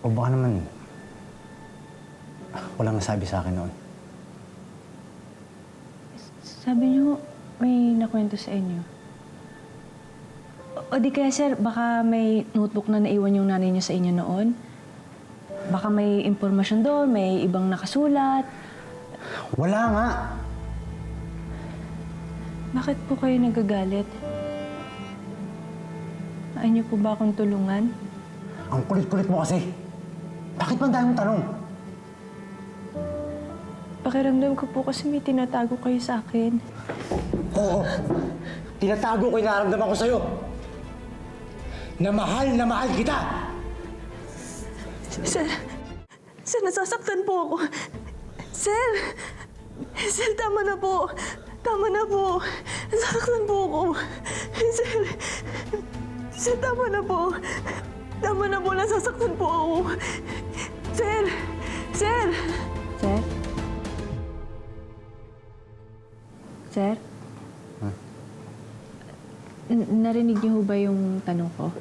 O baka naman, walang nasabi sa akin noon. Sabi niyo, may nakwento sa inyo. O di kaya, sir, baka may notebook na naiwan yung nanay niyo sa inyo noon? Baka may impormasyon doon, may ibang nakasulat. Wala nga! Bakit po kayo nagagalit? Ayaw niyo po ba akong tulungan? Ang kulit-kulit mo kasi. Bakit ba ang dami mong tanong? Pakiramdam ko po kasi may tinatago kayo sa akin. Oo. Tinatago ko yung nararamdaman ko sa'yo. Na mahal kita! Sir, nasasaktan po ako. Sir, tama na po. Tama na po. Nasasaktan po ako. Sir, tama na po. Tama na po, nasasaktan po ako. Sir! Sir! Sir? Narinig niyo ba yung tanong ko?